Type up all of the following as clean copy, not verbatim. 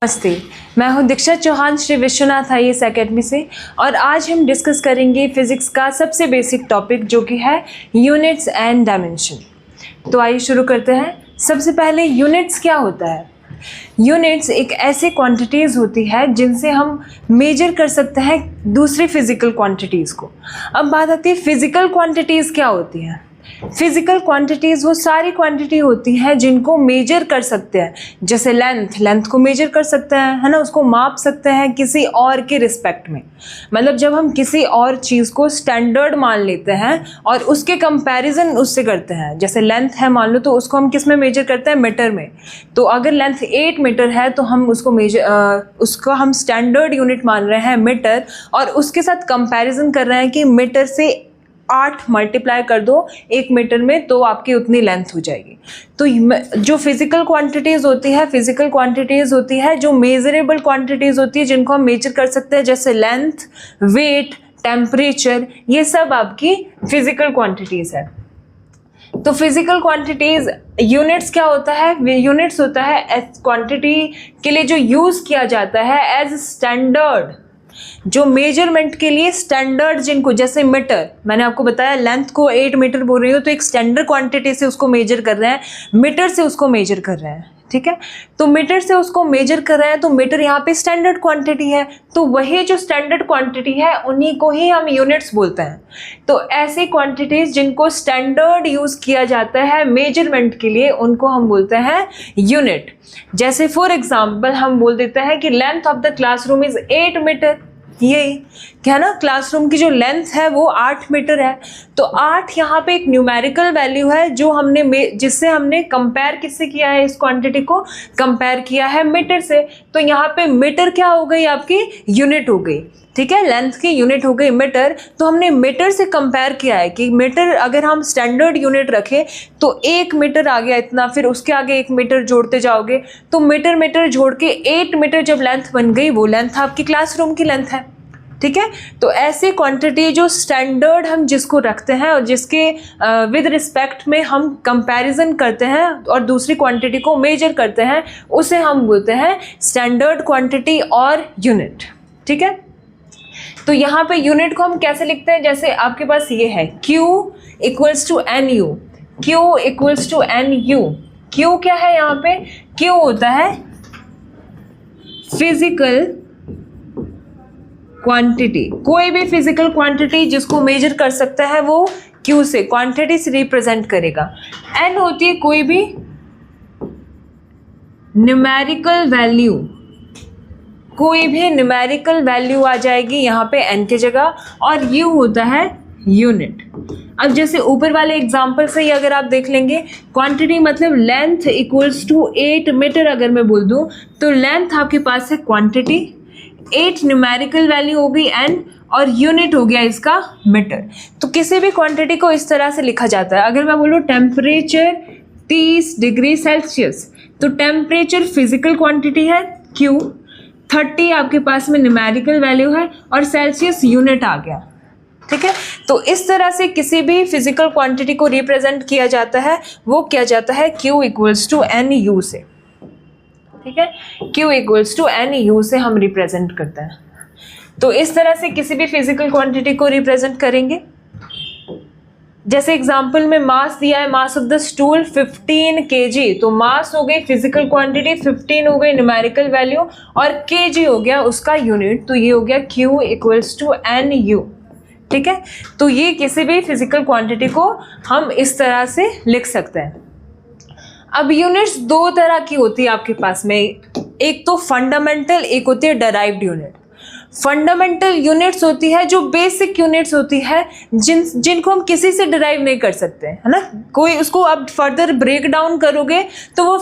नमस्ते, मैं हूं दीक्षा चौहान श्री विश्वनाथ आईएएस एकेडमी से और आज हम डिस्कस करेंगे फिजिक्स का सबसे बेसिक टॉपिक जो कि है यूनिट्स एंड डायमेंशन। तो आइए शुरू करते हैं। सबसे पहले यूनिट्स क्या होता है। यूनिट्स एक ऐसे क्वांटिटीज़ होती है जिनसे हम मेजर कर सकते हैं दूसरी फिजिकल क्वांटिटीज़ को। अब बात आती है फिजिकल क्वांटिटीज़ क्या होती हैं। फिजिकल क्वांटिटीज़ वो सारी क्वांटिटी होती हैं जिनको मेजर कर सकते हैं, जैसे लेंथ को मेजर कर सकते हैं, है ना, उसको माप सकते हैं किसी और के रिस्पेक्ट में। मतलब जब हम किसी और चीज़ को स्टैंडर्ड मान लेते हैं और उसके कंपैरिजन उससे करते हैं, जैसे लेंथ है मान लो, तो उसको हम किस में मेजर करते हैं, मीटर में। तो अगर लेंथ 8 मीटर है तो हम उसको हम स्टैंडर्ड यूनिट मान रहे हैं मीटर, और उसके साथ कंपैरिजन कर रहे हैं कि मीटर से 8 मल्टीप्लाई कर दो 1 मीटर में तो आपकी उतनी लेंथ हो जाएगी। तो जो फिजिकल क्वांटिटीज़ होती है जो मेजरेबल क्वांटिटीज़ होती है जिनको हम मेजर कर सकते हैं, जैसे लेंथ, वेट, टेम्परेचर, ये सब आपकी फिजिकल क्वांटिटीज़ है। तो फिजिकल क्वांटिटीज़ यूनिट्स क्या होता है, यूनिट्स होता है क्वांटिटी के लिए जो यूज़ किया जाता है एज स्टैंडर्ड, जो मेजरमेंट के लिए स्टैंडर्ड, जिनको जैसे मीटर, मैंने आपको बताया लेंथ को 8 मीटर बोल रही हूँ तो एक स्टैंडर्ड क्वांटिटी से उसको मेजर कर रहे हैं, मीटर से उसको मेजर कर रहे हैं, ठीक है। तो मीटर से उसको मेजर कर रहे हैं तो मीटर यहाँ पे स्टैंडर्ड क्वांटिटी है, तो वही जो स्टैंडर्ड क्वांटिटी है उन्हीं को ही हम यूनिट्स बोलते हैं। तो ऐसी क्वांटिटीज जिनको स्टैंडर्ड यूज़ किया जाता है मेजरमेंट के लिए उनको हम बोलते हैं यूनिट। जैसे फॉर एग्जाम्पल हम बोल देते हैं कि length of the classroom is 8 metre, यही क्या ना, क्लासरूम की जो लेंथ है वो 8 मीटर है। तो 8 यहाँ पे एक न्यूमेरिकल वैल्यू है जो जिससे हमने कंपेयर किससे किया है, इस क्वांटिटी को कंपेयर किया है मीटर से। तो यहाँ पे मीटर क्या हो गई, आपकी यूनिट हो गई, ठीक है, लेंथ की यूनिट हो गई मीटर। तो हमने मीटर से कंपेयर किया है कि मीटर अगर हम स्टैंडर्ड यूनिट रखें तो 1 मीटर आ गया इतना, फिर उसके आगे 1 मीटर जोड़ते जाओगे तो मीटर जोड़ के 8 मीटर जब लेंथ बन गई, वो लेंथ आपकी क्लासरूम की लेंथ है, ठीक है। तो ऐसी क्वांटिटी जो स्टैंडर्ड हम जिसको रखते हैं और जिसके विद रिस्पेक्ट में हम कंपैरिजन करते हैं और दूसरी क्वांटिटी को मेजर करते हैं, उसे हम बोलते हैं स्टैंडर्ड क्वांटिटी और यूनिट, ठीक है। तो यहाँ पे यूनिट को हम कैसे लिखते हैं, जैसे आपके पास ये है Q equals to N U, Q equals to N U. Q क्या है यहाँ पे, Q होता है फिजिकल क्वांटिटी। कोई भी फिजिकल क्वांटिटी जिसको मेजर कर सकता है वो Q से, क्वांटिटी से रिप्रेजेंट करेगा। N होती है कोई भी न्यूमेरिकल वैल्यू, कोई भी न्यूमेरिकल वैल्यू आ जाएगी यहाँ पे N की जगह, और U होता है यूनिट। अब जैसे ऊपर वाले एग्जाम्पल से ही अगर आप देख लेंगे, क्वांटिटी मतलब लेंथ इक्वल्स टू 8 मीटर अगर मैं बोल दूँ तो लेंथ आपके पास है क्वांटिटी, 8 न्यूमेरिकल वैल्यू हो गई N, और यूनिट हो गया इसका मीटर। तो किसी भी क्वांटिटी को इस तरह से लिखा जाता है। अगर मैं बोलूँ टेम्परेचर 30 डिग्री सेल्सियस, तो टेम्परेचर फिजिकल क्वांटिटी है Q, 30 आपके पास में न्यूमेरिकल वैल्यू है और सेल्सियस यूनिट आ गया, ठीक है। तो इस तरह से किसी भी फिजिकल क्वांटिटी को रिप्रेजेंट किया जाता है, वो किया जाता है Q equals to N U से, ठीक है। Q equals to N U से हम रिप्रेजेंट करते हैं। तो इस तरह से किसी भी फिजिकल क्वांटिटी को रिप्रेजेंट करेंगे। जैसे एग्जाम्पल में मास दिया है, mass of the stool 15 kg, तो मास हो गई फिजिकल क्वांटिटी, 15 हो गई न्यूमेरिकल वैल्यू, और kg हो गया उसका यूनिट। तो ये हो गया Q equals to N U, ठीक है। तो ये किसी भी फिजिकल क्वांटिटी को हम इस तरह से लिख सकते हैं। अब यूनिट्स 2 तरह की होती है आपके पास में, एक तो फंडामेंटल, एक होती है डराइव्ड यूनिट। फंडामेंटल यूनिट्स होती है जो बेसिक यूनिट्स होती है जिनको हम किसी से डिराइव नहीं कर सकते, है ना। कोई उसको आप फर्दर ब्रेक डाउन करोगे तो वो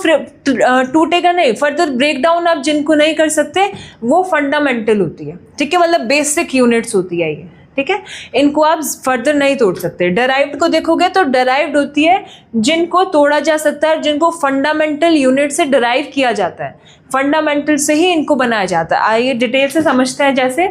टूटेगा नहीं। फर्दर ब्रेक डाउन आप जिनको नहीं कर सकते वो फंडामेंटल होती है, ठीक है, मतलब बेसिक यूनिट्स होती है ये, ठीक है। इनको आप फर्दर नहीं तोड़ सकते। डराइव्ड को देखोगे तो डराइव्ड होती है जिनको तोड़ा जा सकता है, जिनको फंडामेंटल यूनिट से डराइव किया जाता है, फंडामेंटल से ही इनको बनाया जाता है। आइए डिटेल से समझते हैं। जैसे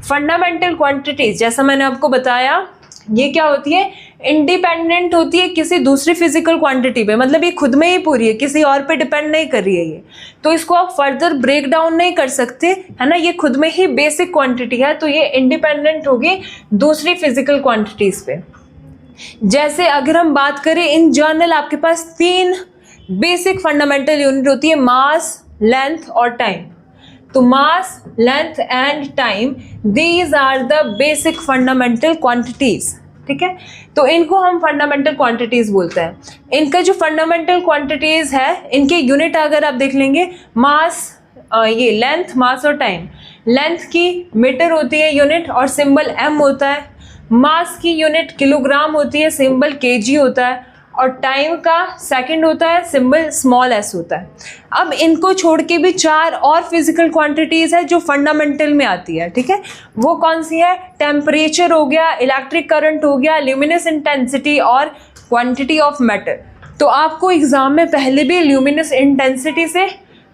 फंडामेंटल क्वांटिटीज, जैसा मैंने आपको बताया, ये क्या होती है, इंडिपेंडेंट होती है किसी दूसरी फिजिकल क्वांटिटी पे, मतलब ये खुद में ही पूरी है, किसी और पे डिपेंड नहीं कर रही है ये, तो इसको आप फर्दर ब्रेक डाउन नहीं कर सकते, है ना, ये खुद में ही बेसिक क्वांटिटी है, तो ये इंडिपेंडेंट होगी दूसरी फिजिकल क्वांटिटीज पे। जैसे अगर हम बात करें इन जनरल, आपके पास 3 बेसिक फंडामेंटल यूनिट होती है, मास, लेंथ और टाइम। तो mass, length and time, these are the basic fundamental quantities, ठीक है। तो इनको हम फंडामेंटल क्वांटिटीज बोलते हैं। इनका जो फंडामेंटल क्वांटिटीज है, इनके यूनिट अगर आप देख लेंगे, मास, ये लेंथ, मास और टाइम। लेंथ की मीटर होती है यूनिट और सिंबल m होता है। मास की यूनिट किलोग्राम होती है, सिंबल kg होता है। और टाइम का सेकंड होता है, सिंबल स्मॉल s होता है। अब इनको छोड़ के भी 4 और फिजिकल क्वांटिटीज है जो फंडामेंटल में आती है, ठीक है। वो कौन सी है? टेम्परेचर हो गया, इलेक्ट्रिक करंट हो गया, ल्यूमिनस इंटेंसिटी और क्वांटिटी ऑफ मैटर। तो आपको एग्जाम में पहले भी ल्यूमिनस इंटेंसिटी से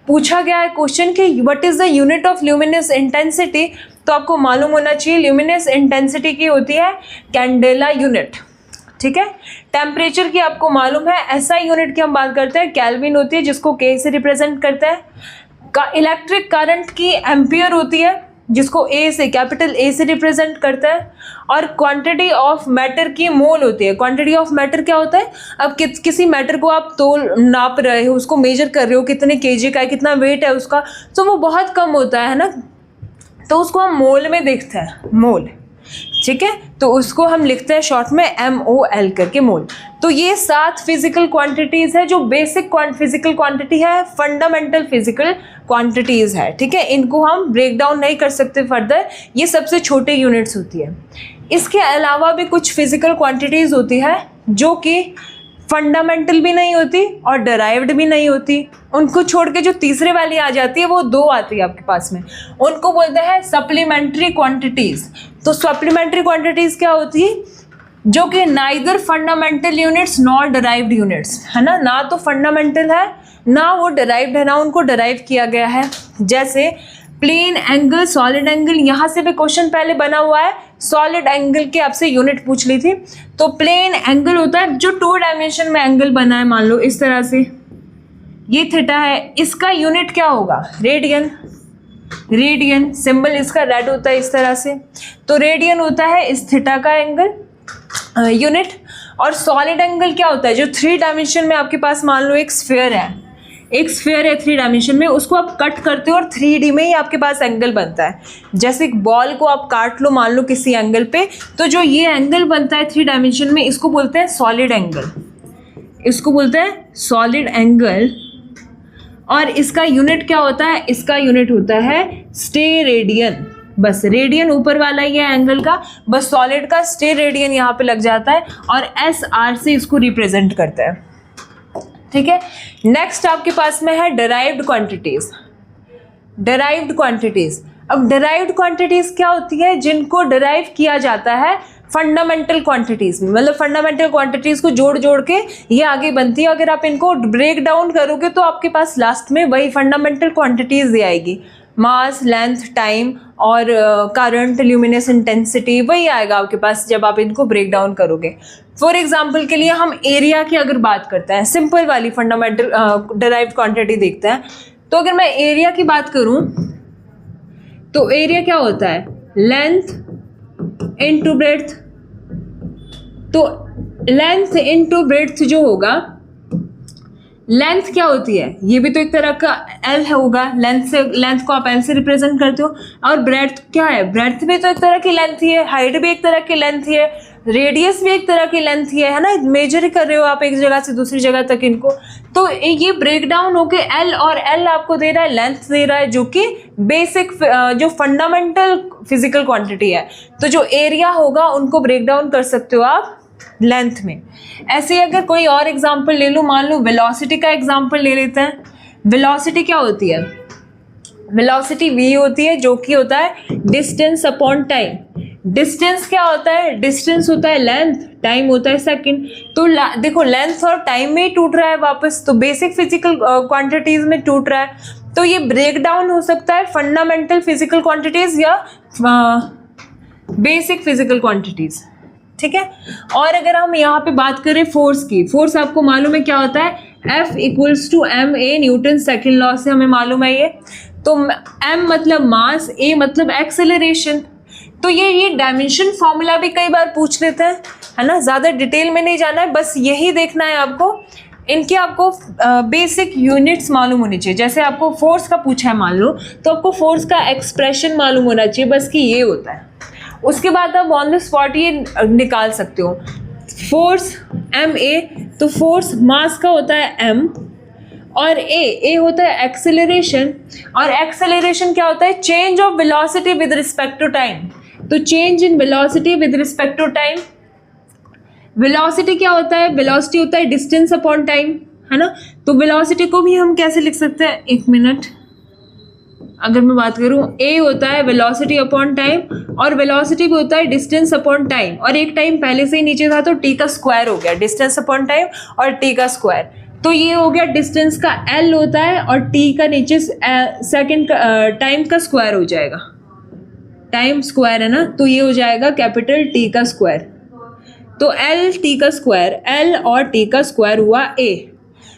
पूछा गया है क्वेश्चन कि what is the unit of luminous intensity, तो आपको मालूम होना चाहिए ल्यूमिनस इंटेंसिटी की होती है कैंडेला यूनिट, ठीक है। टेम्परेचर की आपको मालूम है, एसआई यूनिट की हम बात करते हैं, केल्विन होती है जिसको के से रिप्रेजेंट करता है। इलेक्ट्रिक करंट की एम्पियर होती है जिसको ए से, कैपिटल ए से रिप्रेजेंट करता है। और क्वांटिटी ऑफ मैटर की मोल होती है। क्वांटिटी ऑफ मैटर क्या होता है? अब किसी मैटर को आप नाप रहे हो, उसको मेजर कर रहे हो, कितने केजी का है, कितना वेट है उसका, तो वो बहुत कम होता है ना, तो उसको हम मोल में देखते हैं, मोल, ठीक है। तो उसको हम लिखते हैं शॉर्ट में MOL करके, मोल। तो ये 7 फिजिकल क्वांटिटीज है जो बेसिक फिजिकल क्वांटिटी है, फंडामेंटल फिजिकल क्वांटिटीज है, ठीक है। इनको हम ब्रेक डाउन नहीं कर सकते फर्दर, ये सबसे छोटे यूनिट्स होती है। इसके अलावा भी कुछ फिजिकल क्वांटिटीज होती है जो कि फंडामेंटल भी नहीं होती और डराइव्ड भी नहीं होती। उनको छोड़ के जो तीसरे वाली आ जाती है, वो 2 आती है आपके पास में, उनको बोलते हैं सप्लीमेंट्री क्वांटिटीज। तो सप्लीमेंट्री क्वांटिटीज क्या होती है? जो कि neither fundamental units nor derived units, है ना तो फंडामेंटल है ना वो डराइव्ड है, ना उनको डराइव किया गया है। जैसे प्लेन एंगल, सॉलिड एंगल, यहाँ से भी क्वेश्चन पहले बना हुआ है, सॉलिड एंगल की आपसे यूनिट पूछ ली थी। तो प्लेन एंगल होता है जो 2 डायमेंशन में एंगल बना है, मान लो इस तरह से, ये थीटा है, इसका यूनिट क्या होगा? रेडियन। रेडियन सिंबल इसका रेड होता है इस तरह से, तो रेडियन होता है इस थीटा का एंगल यूनिट। और सॉलिड एंगल क्या होता है? जो 3 डायमेंशन में आपके पास, मान लो एक स्फीयर है, 3 डायमेंशन में, उसको आप कट करते हो और 3D में ही आपके पास एंगल बनता है। जैसे एक बॉल को आप काट लो मान लो किसी एंगल पे, तो जो ये एंगल बनता है 3 डायमेंशन में, इसको बोलते हैं सॉलिड एंगल, इसको बोलते हैं सॉलिड एंगल। और इसका यूनिट क्या होता है? इसका यूनिट होता है स्टेरेडियन। बस रेडियन ऊपर वाला ही है एंगल का, बस सॉलिड का स्टेरेडियन यहाँ पे लग जाता है और SR से इसको रिप्रेजेंट करता है, ठीक है। नेक्स्ट आपके पास में है डराइव्ड क्वांटिटीज। डराइव्ड क्वांटिटीज, अब डराइव्ड क्वांटिटीज क्या होती है? जिनको डराइव किया जाता है फंडामेंटल क्वांटिटीज में, मतलब फंडामेंटल क्वांटिटीज को जोड़ जोड़ के ये आगे बनती है। अगर आप इनको ब्रेक डाउन करोगे तो आपके पास लास्ट में वही फंडामेंटल क्वांटिटीज दे आएगी, मास, लेंथ, टाइम और करंट, ल्यूमिनस इंटेंसिटी, वही आएगा आपके पास जब आप इनको ब्रेक डाउन करोगे। फॉर एग्जाम्पल के लिए हम एरिया की अगर बात करते हैं, सिंपल वाली फंडामेंटल डराइव्ड क्वांटिटी देखते हैं, तो अगर मैं एरिया की बात करूं तो एरिया क्या होता है? Length into breadth. तो लेंथ इनटू ब्रेड्थ जो होगा, लेंथ क्या होती है? ये भी तो एक तरह का L होगा, लेंथ को आप L से रिप्रेजेंट करते हो। और ब्रेड्थ क्या है? ब्रेड्थ भी तो एक तरह की लेंथ ही है, हाइट भी एक तरह की लेंथ ही है, रेडियस भी एक तरह की लेंथ ही है ना, मेजर कर रहे हो आप एक जगह से दूसरी जगह तक इनको। तो ये ब्रेक डाउन होके L और L आपको दे रहा है, लेंथ दे रहा है, जो कि बेसिक जो फंडामेंटल फिजिकल क्वांटिटी है। तो जो एरिया होगा उनको ब्रेक डाउन कर सकते हो आप लेंथ में। ऐसे ही अगर कोई और एग्जांपल ले लो, मान लो वेलोसिटी का एग्जांपल ले लेते हैं। वेलोसिटी क्या होती है? वेलोसिटी v होती है, जो कि होता है डिस्टेंस अपॉन टाइम। डिस्टेंस क्या होता है? डिस्टेंस होता है लेंथ, टाइम होता है सेकंड। तो देखो लेंथ और टाइम में ही टूट रहा है वापस, तो बेसिक फिजिकल क्वांटिटीज में टूट रहा है। तो ये ब्रेक डाउन हो सकता है फंडामेंटल फिजिकल क्वांटिटीज या बेसिक फिजिकल क्वांटिटीज, ठीक है। और अगर हम यहाँ पे बात करें फोर्स की, फोर्स आपको मालूम है क्या होता है, F equals to M A, Newton second law से हमें मालूम है ये। तो m मतलब मास, a मतलब एक्सेलरेशन। तो ये डायमेंशन फॉर्मूला भी कई बार पूछ लेते हैं, है ना। ज़्यादा डिटेल में नहीं जाना है, बस यही देखना है आपको, इनके आपको बेसिक यूनिट्स मालूम होनी चाहिए। जैसे आपको फोर्स का पूछा है मान लो, तो आपको फोर्स का एक्सप्रेशन मालूम होना चाहिए, बस कि ये होता है। उसके बाद आप ऑन द स्पॉट ये निकाल सकते हो, फोर्स एम ए, तो फोर्स मास का होता है m, और ए होता है एक्सेलरेशन। और एक्सेलरेशन क्या होता है, change of velocity with respect to time. तो change in velocity with respect to time, velocity क्या होता है, वेलोसिटी होता है डिस्टेंस अपॉन टाइम, है ना। तो वेलोसिटी को भी हम कैसे लिख सकते हैं, एक मिनट, अगर मैं बात करूं, ए होता है वेलोसिटी अपॉन टाइम, और वेलोसिटी भी होता है डिस्टेंस अपॉन टाइम, और एक टाइम पहले से ही नीचे था तो टी का स्क्वायर हो गया, डिस्टेंस अपॉन टाइम और टी का स्क्वायर। तो ये हो गया डिस्टेंस का एल होता है, और टी का नीचे सेकेंड टाइम का स्क्वायर हो जाएगा, टाइम स्क्वायर है ना, तो ये हो जाएगा कैपिटल टी का स्क्वायर। तो एल टी का स्क्वायर, एल और टी का स्क्वायर हुआ ए।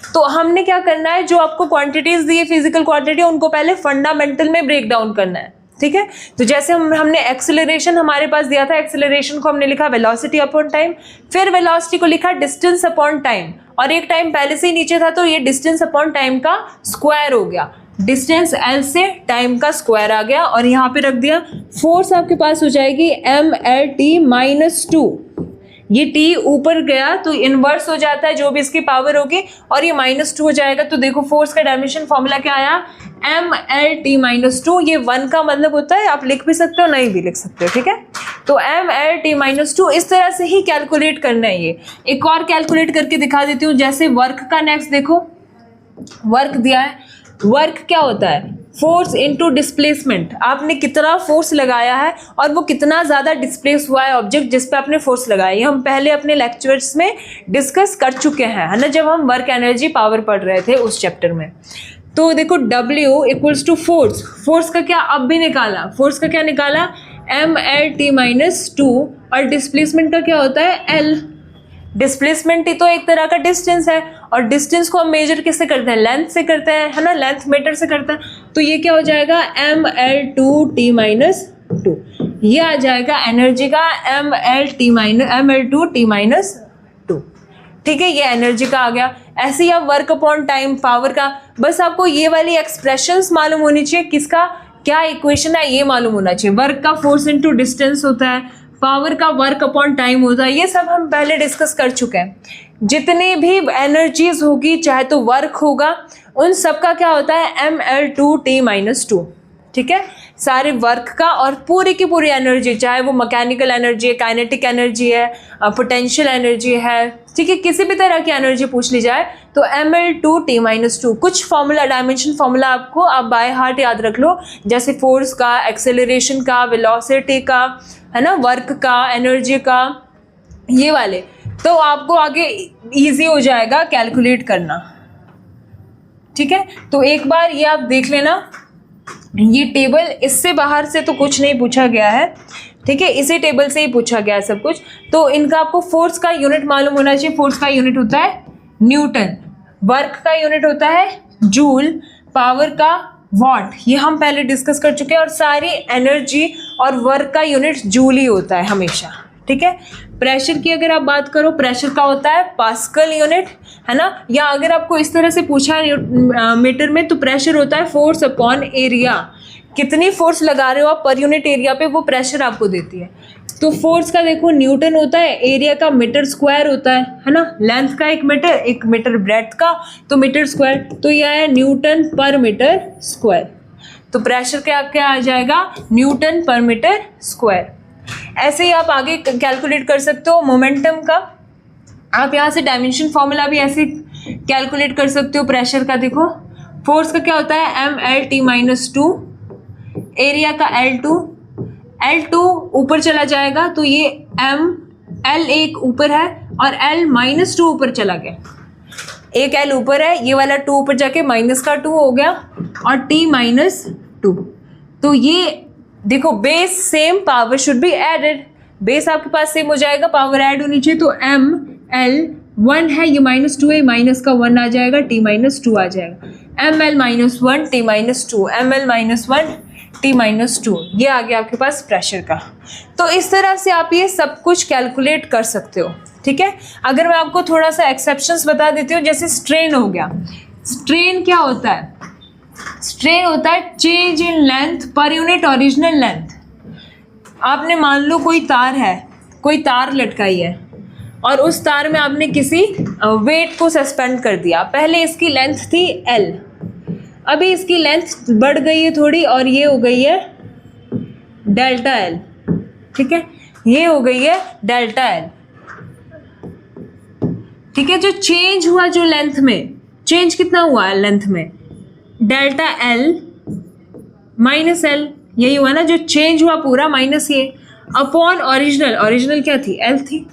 तो हमने क्या करना है, जो आपको क्वांटिटीज दी है फिजिकल क्वांटिटी, उनको पहले फंडामेंटल में ब्रेक डाउन करना है, ठीक है। तो जैसे हमने एक्सेलरेशन हमारे पास दिया था, एक्सेलरेशन को हमने लिखा वेलोसिटी अपॉन टाइम, फिर वेलोसिटी को लिखा डिस्टेंस अपॉन टाइम, और एक टाइम पहले से ही नीचे था तो ये डिस्टेंस अपॉन टाइम का स्क्वायर हो गया, डिस्टेंस एल से टाइम का स्क्वायर आ गया, और यहाँ पे रख दिया। फोर्स आपके पास हो जाएगी M L T minus two, ये t ऊपर गया तो इनवर्स हो जाता है जो भी इसकी पावर होगी, और ये -2 हो जाएगा। तो देखो फोर्स का डायमेंशन फॉर्मूला क्या आया, M L T minus two. ये 1 का मतलब होता है, आप लिख भी सकते हो नहीं भी लिख सकते हो, ठीक है। तो M L T minus two, इस तरह से ही कैलकुलेट करना है। ये एक और कैलकुलेट करके दिखा देती हूँ। जैसे वर्क का नेक्स्ट देखो, वर्क दिया है, वर्क क्या होता है, फोर्स इनटू डिस्प्लेसमेंट। आपने कितना फोर्स लगाया है और वो कितना ज़्यादा डिस्प्लेस हुआ है ऑब्जेक्ट जिस पे आपने फोर्स लगाया है, हम पहले अपने लेक्चर्स में डिस्कस कर चुके हैं, है ना, जब हम वर्क एनर्जी पावर पढ़ रहे थे उस चैप्टर में। तो देखो W equals to force, force का क्या अब भी निकाला, फोर्स का क्या निकाला, M L T minus two, और डिस्प्लेसमेंट का क्या होता है L। डिस्प्लेसमेंट ही तो एक तरह का डिस्टेंस है, और डिस्टेंस को हम मेजर किससे करते हैं, लेंथ से करते हैं, है ना, लेंथ मीटर से करते हैं। तो ये क्या हो जाएगा, M L two T minus two, ये आ जाएगा एनर्जी का M L two T minus two, ठीक है, ये एनर्जी का आ गया। ऐसे ही आप वर्क अपॉन टाइम, पावर का, बस आपको ये वाली एक्सप्रेशंस मालूम होनी चाहिए, किसका क्या इक्वेशन है ये मालूम होना चाहिए। वर्क का फोर्स इनटू डिस्टेंस होता है, पावर का वर्क अपॉन टाइम होता है, ये सब हम पहले डिस्कस कर चुके हैं। जितनी भी एनर्जीज होगी, चाहे तो वर्क होगा, उन सब का क्या होता है, M L two T minus two, ठीक है। सारे वर्क का और पूरी की पूरी एनर्जी, चाहे वो मैकेनिकल एनर्जी है, काइनेटिक एनर्जी है, पोटेंशियल एनर्जी है, ठीक है, किसी भी तरह की एनर्जी पूछ ली जाए तो M L two T minus two. कुछ फॉर्मूला, डायमेंशन फॉर्मूला आपको आप बाय हार्ट याद रख लो, जैसे फोर्स का, एक्सेलरेशन का, वेलोसिटी का, है ना, वर्क का, एनर्जी का, ये वाले, तो आपको आगे इजी हो जाएगा कैलकुलेट करना, ठीक है। तो एक बार ये आप देख लेना, ये टेबल, इससे बाहर से तो कुछ नहीं पूछा गया है, ठीक है, इसी टेबल से ही पूछा गया है सब कुछ। तो इनका आपको फोर्स का यूनिट मालूम होना चाहिए। फोर्स का यूनिट होता है न्यूटन, वर्क का यूनिट होता है जूल, पावर का वॉट, ये हम पहले डिस्कस कर चुके हैं, और सारी एनर्जी और वर्क का यूनिट जूल ही होता है हमेशा, ठीक है। प्रेशर की अगर आप बात करो, प्रेशर का होता है पास्कल यूनिट, है ना, या अगर आपको इस तरह से पूछा है मीटर में, तो प्रेशर होता है फोर्स अपॉन एरिया। कितनी फोर्स लगा रहे हो आप पर यूनिट एरिया पे, वो प्रेशर आपको देती है। तो फोर्स का देखो न्यूटन होता है, एरिया का मीटर स्क्वायर होता है ना, लेंथ का एक मीटर ब्रेड्थ का तो मीटर स्क्वायर, तो यह है न्यूटन पर मीटर स्क्वायर। तो प्रेशर क्या क्या आ जाएगा, न्यूटन पर मीटर स्क्वायर। ऐसे ही आप आगे कैलकुलेट कर सकते हो मोमेंटम का, आप यहाँ से डायमेंशन फॉर्मूला भी ऐसे कैलकुलेट कर सकते हो प्रेशर का। देखो फोर्स का क्या होता है, M L T minus two, area का L2 ऊपर चला जाएगा तो ये L एक ऊपर है और L माइनस टू ऊपर चला गया, एक L ऊपर है, ये वाला 2 ऊपर जाके माइनस का 2 हो गया और T माइनस 2। तो ये देखो base same, power should be added, base आपके पास सेम हो जाएगा, पावर ऐड होनी चाहिए, तो एम एल 1 है, ये -2 है, माइनस का 1 आ जाएगा, T-2 आ जाएगा, M L -1 T-2, M L -1 T-2, ये आ गया आपके पास प्रेशर का। तो इस तरह से आप ये सब कुछ कैलकुलेट कर सकते हो, ठीक है। अगर मैं आपको थोड़ा सा एक्सेप्शंस बता देती हूँ, जैसे स्ट्रेन हो गया। स्ट्रेन क्या होता है? स्ट्रेन होता है change in length per unit original length. आपने मान लो कोई तार है, कोई तार लटकाई है और उस तार में आपने किसी वेट को सस्पेंड कर दिया। पहले इसकी लेंथ थी L, अभी इसकी लेंथ बढ़ गई है थोड़ी और ये हो गई है डेल्टा L, ठीक है, ये हो गई है डेल्टा L, ठीक है। जो चेंज हुआ, जो लेंथ में चेंज कितना हुआ है लेंथ में, डेल्टा L माइनस L, यही हुआ ना, जो चेंज हुआ पूरा माइनस ये अपॉन ओरिजिनल। ओरिजिनल क्या थी? L थी।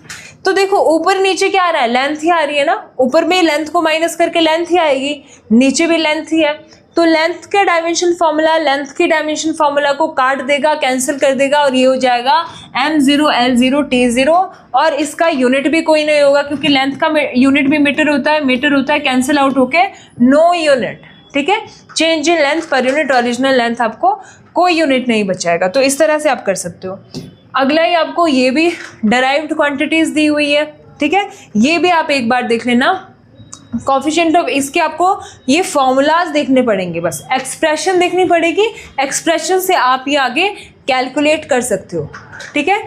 तो देखो ऊपर नीचे क्या आ रहा है? लेंथ ही आ रही है ना, ऊपर में लेंथ को माइनस करके लेंथ ही आएगी, नीचे भी लेंथ ही है। तो लेंथ का डायमेंशन फॉर्मूला, लेंथ की डायमेंशन फॉर्मूला को काट देगा, कैंसिल कर देगा और ये हो जाएगा m0 l0 t0, और इसका यूनिट भी कोई नहीं होगा क्योंकि लेंथ का यूनिट भी मीटर होता है, कैंसिल आउट होके नो यूनिट, ठीक है। Change in length per unit original length, आपको कोई यूनिट नहीं बचाएगा। तो इस तरह से आप कर सकते हो। अगला ही आपको ये भी डराइव्ड क्वांटिटीज दी हुई है, ठीक है, ये भी आप एक बार देख लेना। कोफिशिएंट ऑफ, इसके आपको ये फॉर्मूलाज देखने पड़ेंगे, बस एक्सप्रेशन देखनी पड़ेगी, एक्सप्रेशन से आप ये आगे कैलकुलेट कर सकते हो, ठीक है।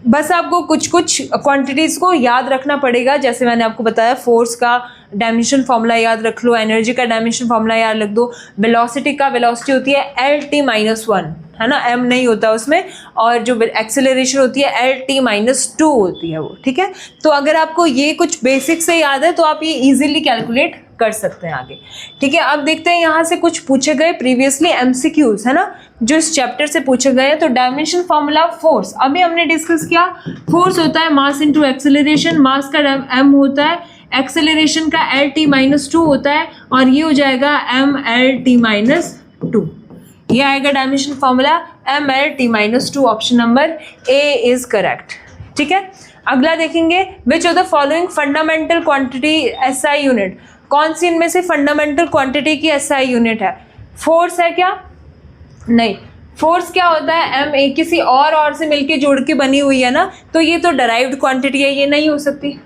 बस आपको कुछ कुछ क्वांटिटीज़ को याद रखना पड़ेगा, जैसे मैंने आपको बताया फोर्स का डायमेंशन फॉर्मूला याद रख लो, एनर्जी का डायमेंशन फॉर्मूला याद रख दो, वेलोसिटी का, वेलोसिटी होती है LT-1, है ना, m नहीं होता उसमें, और जो एक्सेलरेशन होती है LT-2 होती है वो, ठीक है। तो अगर आपको ये कुछ बेसिक से याद है तो आप ये इजीली कैलकुलेट कर सकते हैं आगे, ठीक है। अब देखते हैं यहाँ से कुछ पूछे गए प्रीवियसली MCQs, है ना, जो इस चैप्टर से पूछे गए हैं। तो डायमेंशन फॉर्मूला फोर्स अभी हमने डिस्कस किया, फोर्स होता है मास इंटू एक्सेलरेशन, मास का m होता है, एक्सेलरेशन का LT-2 होता है, और ये हो जाएगा mLT-2, ये आएगा dimension formula mLT-2, option number A is correct, ठीक है। अगला देखेंगे, विच of the following fundamental quantity SI unit, कौन सी इनमें से फंडामेंटल क्वांटिटी की SI यूनिट है? फोर्स है क्या? नहीं, फोर्स क्या होता है? MA किसी और से मिलके जोड़ के बनी हुई है ना, तो ये तो डराइव्ड क्वांटिटी है, ये नहीं हो सकती।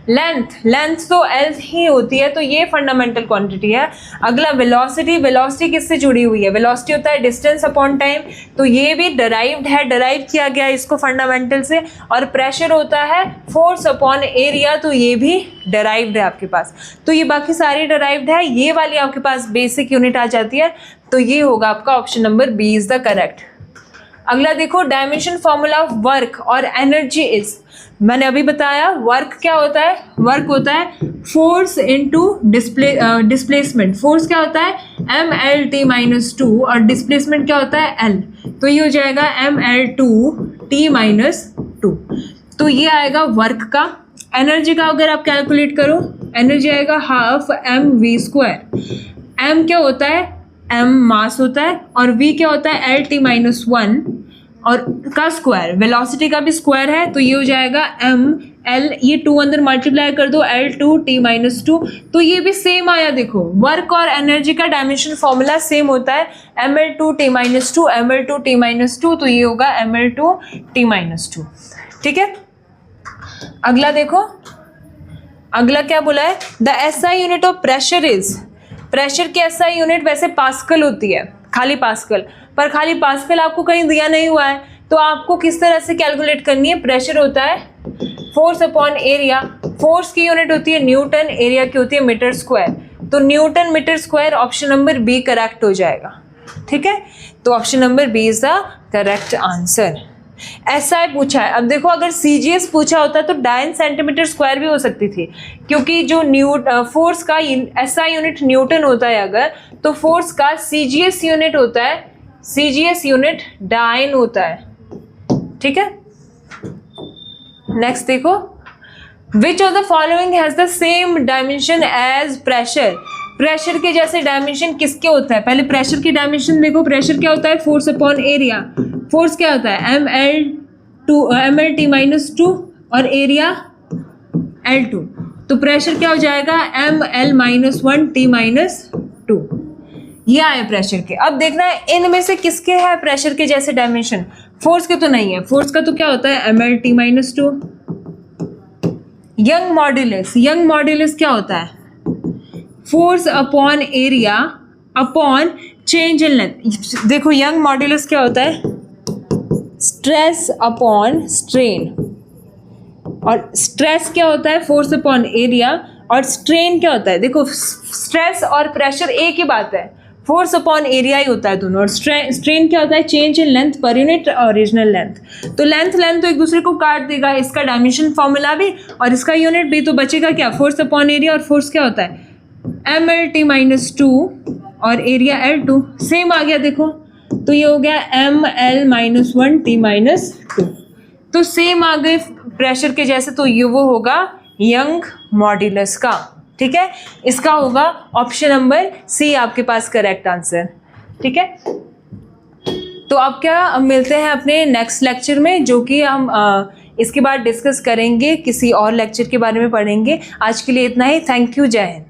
लेंथ तो L ही होती है, तो ये फंडामेंटल क्वांटिटी है। अगला वेलोसिटी किससे जुड़ी हुई है? वेलोसिटी होता है डिस्टेंस अपॉन टाइम, तो ये भी डराइव्ड है, डराइव किया गया इसको फंडामेंटल से। और प्रेशर होता है फोर्स अपॉन एरिया, तो ये भी डराइव्ड है आपके पास। तो ये बाकी सारी डराइव्ड है, ये वाली आपके पास बेसिक यूनिट आ जाती है, तो ये होगा आपका option number B is the correct. अगला देखो, डायमेंशन फॉर्मूला ऑफ वर्क और एनर्जी इज, मैंने अभी बताया वर्क क्या होता है, वर्क होता है फोर्स इनटू डिस्प्लेसमेंट। फोर्स क्या होता है? mLT-2, और डिस्प्लेसमेंट क्या होता है? L, तो ये हो जाएगा mL2T-2, तो ये आएगा वर्क का। एनर्जी का अगर आप कैलकुलेट करो, एनर्जी आएगा हाफ mv²। m क्या होता है? m मास होता है, और v क्या होता है? LT-1 और का स्क्वायर, वेलोसिटी का भी स्क्वायर है, तो ये हो जाएगा ml, ये 2 अंदर मल्टीप्लाई कर दो, L2T-2, तो ये भी सेम आया। देखो वर्क और एनर्जी का डायमेंशन फॉर्मूला सेम होता है, mL2T-2, mL2T-2, तो ये होगा mL2T-2, ठीक है। अगला देखो, अगला क्या बोला है? The SI unit of pressure is, pressure की SI यूनिट वैसे पास्कल होती है, खाली पास्कल, पर खाली पास्कल आपको कहीं दिया नहीं हुआ है, तो आपको किस तरह से कैलकुलेट करनी है? प्रेशर होता है फोर्स अपॉन एरिया, फोर्स की यूनिट होती है न्यूटन, एरिया की होती है मीटर स्क्वायर, तो newton metre square, option number B correct हो जाएगा, ठीक है। तो option number B is the correct answer. SI पूछा है, अब देखो अगर CGS पूछा होता तो डायन सेंटीमीटर स्क्वायर भी हो सकती थी, क्योंकि जो फोर्स का SI यूनिट न्यूटन होता है अगर, तो फोर्स का CGS यूनिट होता है, CGS यूनिट डायन होता है, ठीक है। नेक्स्ट देखो, which of the following has the same dimension as pressure, pressure के जैसे डायमेंशन किसके होता है? पहले प्रेशर की डायमेंशन देखो, प्रेशर क्या होता है? फोर्स अपॉन एरिया, फोर्स क्या होता है? mL2 mL/T-2 और एरिया L2। तो प्रेशर क्या हो जाएगा, mL-1T-2। ये आए प्रेशर के। अब देखना है इनमें से किसके है प्रेशर के जैसे डायमेंशन, फोर्स के तो नहीं है। फोर्स का तो क्या होता है mL/T-2। यंग मॉड्यूलस क्या होता है, force upon area upon change in length. देखो यंग मॉड्यूलस क्या होता है, स्ट्रेस अपॉन स्ट्रेन, और स्ट्रेस क्या होता है फोर्स अपॉन एरिया, और स्ट्रेन क्या होता है, देखो स्ट्रेस और प्रेशर एक ही बात है, फोर्स अपॉन एरिया ही होता है दोनों। और स्ट्रेन क्या होता है, change in length per unit original length. तो लेंथ तो एक दूसरे को काट देगा, इसका डायमेंशन फॉर्मूला भी और इसका यूनिट भी, तो बचेगा क्या, फोर्स अपॉन एरिया। और फोर्स क्या होता है mL/T-2 और एरिया L2 सेम आ गया देखो, तो ये हो गया mL-1T-2। तो सेम आ गए प्रेशर के जैसे, तो ये वो होगा यंग मॉड्यूलस का। ठीक है, इसका होगा ऑप्शन नंबर सी आपके पास करेक्ट आंसर। ठीक है, तो अब क्या मिलते हैं अपने नेक्स्ट लेक्चर में, जो कि हम इसके बाद डिस्कस करेंगे, किसी और लेक्चर के बारे में पढ़ेंगे। आज के लिए इतना ही। थैंक यू, जय हिंद।